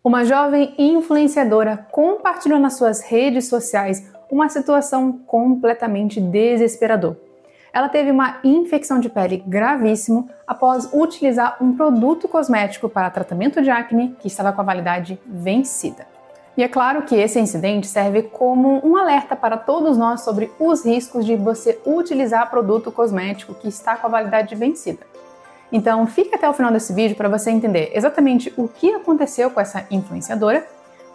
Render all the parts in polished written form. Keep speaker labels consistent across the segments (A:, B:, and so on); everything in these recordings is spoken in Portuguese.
A: Uma jovem influenciadora compartilhou nas suas redes sociais uma situação completamente desesperadora. Ela teve uma infecção de pele gravíssima após utilizar um produto cosmético para tratamento de acne que estava com a validade vencida. E é claro que esse incidente serve como um alerta para todos nós sobre os riscos de você utilizar produto cosmético que está com a validade vencida. Então fica até o final desse vídeo para você entender exatamente o que aconteceu com essa influenciadora,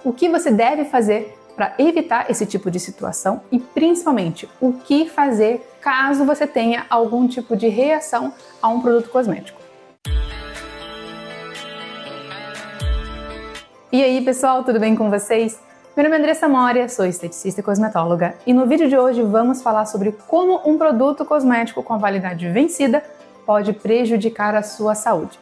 A: o que você deve fazer para evitar esse tipo de situação e principalmente o que fazer caso você tenha algum tipo de reação a um produto cosmético. E aí pessoal, tudo bem com vocês? Meu nome é Andressa Moria, sou esteticista e cosmetóloga e no vídeo de hoje vamos falar sobre como um produto cosmético com a validade vencida pode prejudicar a sua saúde.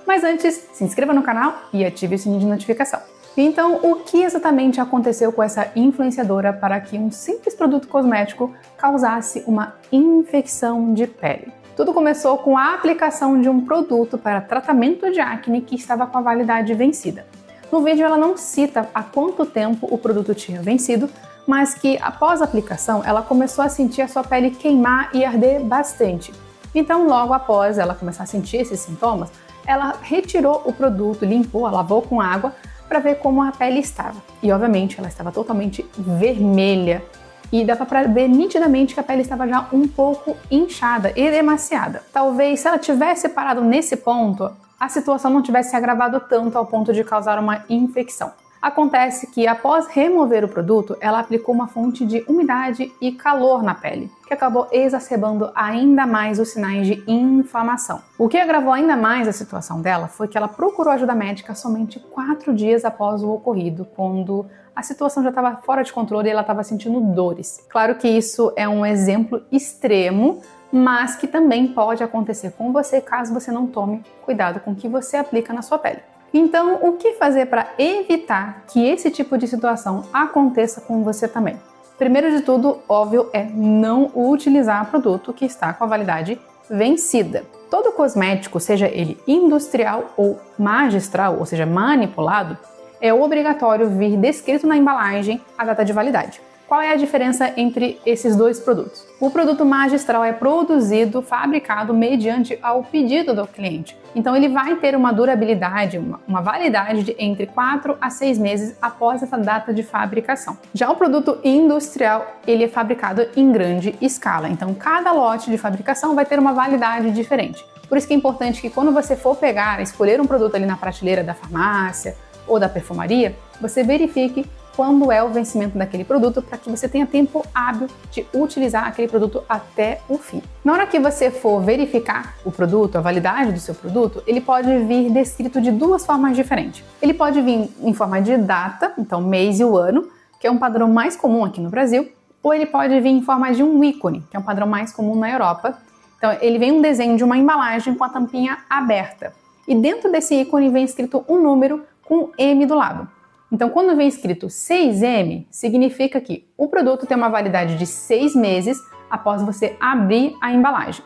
A: Mas antes, se inscreva no canal e ative o sininho de notificação. Então, o que exatamente aconteceu com essa influenciadora para que um simples produto cosmético causasse uma infecção de pele? Tudo começou com a aplicação de um produto para tratamento de acne que estava com a validade vencida. No vídeo ela não cita há quanto tempo o produto tinha vencido, mas que após a aplicação ela começou a sentir a sua pele queimar e arder bastante. Então, logo após ela começar a sentir esses sintomas, ela retirou o produto, limpou, lavou com água para ver como a pele estava. E, obviamente, ela estava totalmente vermelha e dava para ver nitidamente que a pele estava já um pouco inchada e emaciada. Talvez, se ela tivesse parado nesse ponto, a situação não tivesse agravado tanto ao ponto de causar uma infecção. Acontece que, após remover o produto, ela aplicou uma fonte de umidade e calor na pele, que acabou exacerbando ainda mais os sinais de inflamação. O que agravou ainda mais a situação dela foi que ela procurou ajuda médica somente 4 dias após o ocorrido, quando a situação já estava fora de controle e ela estava sentindo dores. Claro que isso é um exemplo extremo, mas que também pode acontecer com você caso você não tome cuidado com o que você aplica na sua pele. Então, o que fazer para evitar que esse tipo de situação aconteça com você também? Primeiro de tudo, óbvio, é não utilizar produto que está com a validade vencida. Todo cosmético, seja ele industrial ou magistral, ou seja, manipulado, é obrigatório vir descrito na embalagem a data de validade. Qual é a diferença entre esses dois produtos? O produto magistral é produzido, fabricado mediante ao pedido do cliente. Então ele vai ter uma durabilidade, uma validade de entre 4 a 6 meses após essa data de fabricação. Já o produto industrial, ele é fabricado em grande escala. Então cada lote de fabricação vai ter uma validade diferente. Por isso que é importante que quando você for escolher um produto ali na prateleira da farmácia ou da perfumaria, você verifique quando é o vencimento daquele produto para que você tenha tempo hábil de utilizar aquele produto até o fim. Na hora que você for verificar o produto, a validade do seu produto, ele pode vir descrito de duas formas diferentes. Ele pode vir em forma de data, então mês e o ano, que é um padrão mais comum aqui no Brasil, ou ele pode vir em forma de um ícone, que é um padrão mais comum na Europa. Então ele vem um desenho de uma embalagem com a tampinha aberta. E dentro desse ícone vem escrito um número com M do lado. Então, quando vem escrito 6M, significa que o produto tem uma validade de 6 meses após você abrir a embalagem.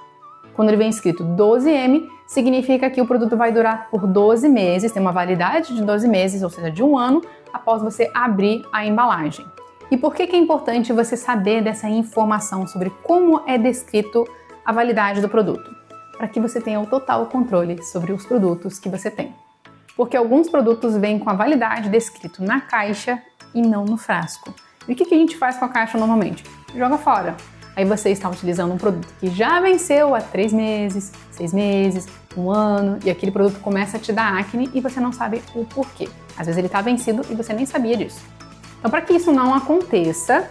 A: Quando ele vem escrito 12M, significa que o produto vai durar por 12 meses, tem uma validade de 12 meses, ou seja, de 1 ano, após você abrir a embalagem. E por que é importante você saber dessa informação sobre como é descrito a validade do produto? Para que você tenha o total controle sobre os produtos que você tem. Porque alguns produtos vêm com a validade descrito na caixa e não no frasco. E o que a gente faz com a caixa normalmente? Joga fora. Aí você está utilizando um produto que já venceu há 3 meses, 6 meses, 1 ano, e aquele produto começa a te dar acne e você não sabe o porquê. Às vezes ele está vencido e você nem sabia disso. Então, para que isso não aconteça,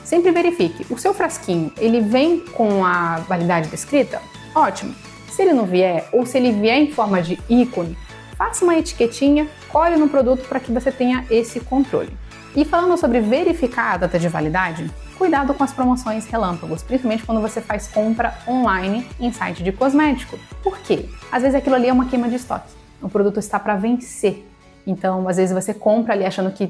A: sempre verifique. O seu frasquinho, ele vem com a validade descrita? Ótimo. Se ele não vier, ou se ele vier em forma de ícone, faça uma etiquetinha, colhe no produto para que você tenha esse controle. E falando sobre verificar a data de validade, cuidado com as promoções relâmpagos, principalmente quando você faz compra online em site de cosmético. Por quê? Às vezes aquilo ali é uma queima de estoque. O produto está para vencer. Então, às vezes você compra ali achando que,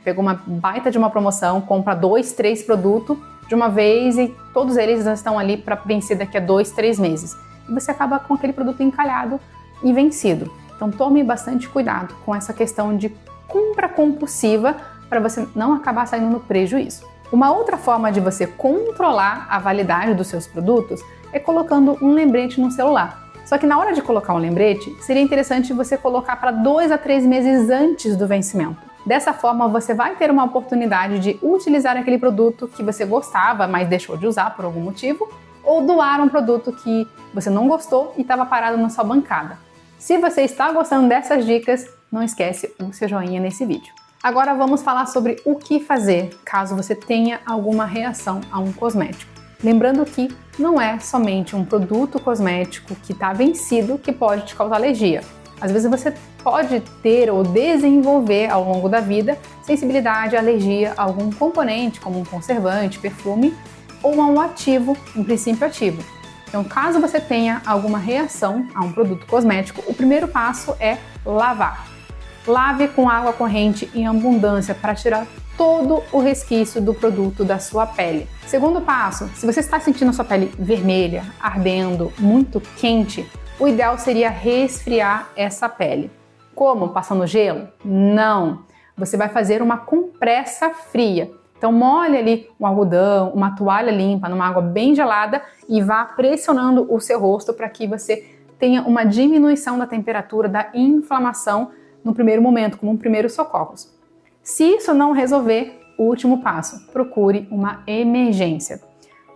A: pegou uma baita de uma promoção, compra 2, 3 produtos de uma vez e todos eles já estão ali para vencer daqui a 2, 3 meses. E você acaba com aquele produto encalhado e vencido. Então tome bastante cuidado com essa questão de compra compulsiva para você não acabar saindo no prejuízo. Uma outra forma de você controlar a validade dos seus produtos é colocando um lembrete no celular. Só que na hora de colocar um lembrete, seria interessante você colocar para 2 a 3 meses antes do vencimento. Dessa forma, você vai ter uma oportunidade de utilizar aquele produto que você gostava, mas deixou de usar por algum motivo, ou doar um produto que você não gostou e estava parado na sua bancada. Se você está gostando dessas dicas, não esquece o seu joinha nesse vídeo. Agora vamos falar sobre o que fazer caso você tenha alguma reação a um cosmético. Lembrando que não é somente um produto cosmético que está vencido que pode te causar alergia. Às vezes você pode ter ou desenvolver ao longo da vida sensibilidade, alergia a algum componente, como um conservante, perfume ou a um ativo, um princípio ativo. Então, caso você tenha alguma reação a um produto cosmético, o primeiro passo é lavar. Lave com água corrente em abundância para tirar todo o resquício do produto da sua pele. Segundo passo, se você está sentindo a sua pele vermelha, ardendo, muito quente, o ideal seria resfriar essa pele. Como? Passando gelo? Não! Você vai fazer uma compressa fria. Então molhe ali um algodão, uma toalha limpa numa água bem gelada e vá pressionando o seu rosto para que você tenha uma diminuição da temperatura, da inflamação no primeiro momento, como um primeiro socorros. Se isso não resolver, o último passo, procure uma emergência.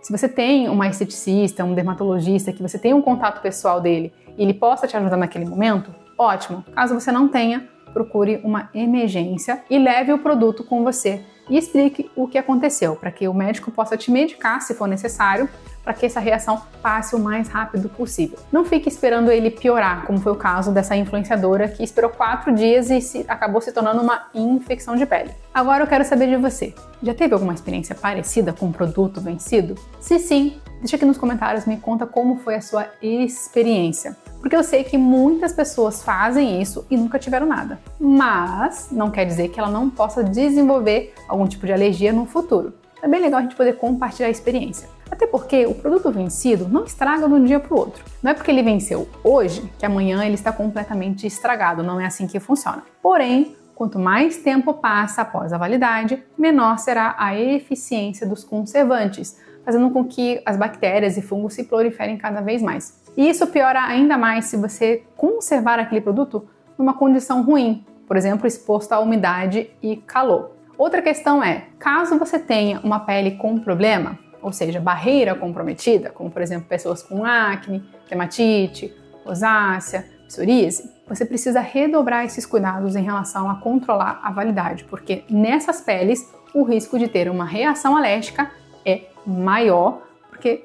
A: Se você tem uma esteticista, um dermatologista, que você tem um contato pessoal dele e ele possa te ajudar naquele momento, ótimo. Caso você não tenha, procure uma emergência e leve o produto com você e explique o que aconteceu, para que o médico possa te medicar se for necessário, para que essa reação passe o mais rápido possível. Não fique esperando ele piorar, como foi o caso dessa influenciadora que esperou 4 dias e acabou se tornando uma infecção de pele. Agora eu quero saber de você. Já teve alguma experiência parecida com um produto vencido? Se sim, deixa aqui nos comentários, me conta como foi a sua experiência. Porque eu sei que muitas pessoas fazem isso e nunca tiveram nada. Mas não quer dizer que ela não possa desenvolver algum tipo de alergia no futuro. É bem legal a gente poder compartilhar a experiência. Até porque o produto vencido não estraga de um dia para o outro. Não é porque ele venceu hoje que amanhã ele está completamente estragado, não é assim que funciona. Porém, quanto mais tempo passa após a validade, menor será a eficiência dos conservantes, fazendo com que as bactérias e fungos se proliferem cada vez mais. E isso piora ainda mais se você conservar aquele produto numa condição ruim, por exemplo, exposto à umidade e calor. Outra questão é, caso você tenha uma pele com problema, ou seja, barreira comprometida, como por exemplo pessoas com acne, dermatite, rosácea, psoríase, você precisa redobrar esses cuidados em relação a controlar a validade, porque nessas peles o risco de ter uma reação alérgica é maior,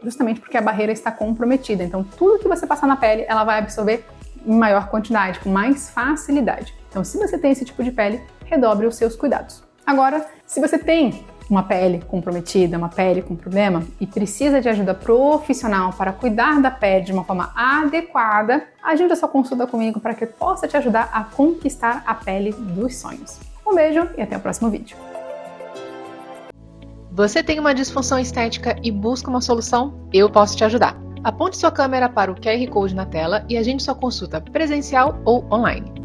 A: justamente porque a barreira está comprometida. Então tudo que você passar na pele, ela vai absorver em maior quantidade, com mais facilidade. Então se você tem esse tipo de pele, redobre os seus cuidados. Agora, se você tem uma pele comprometida, uma pele com problema e precisa de ajuda profissional para cuidar da pele de uma forma adequada, agende a sua consulta comigo para que eu possa te ajudar a conquistar a pele dos sonhos. Um beijo e até o próximo vídeo. Você tem uma disfunção estética e busca uma solução? Eu posso te ajudar. Aponte sua câmera para o QR Code na tela e agende sua consulta presencial ou online.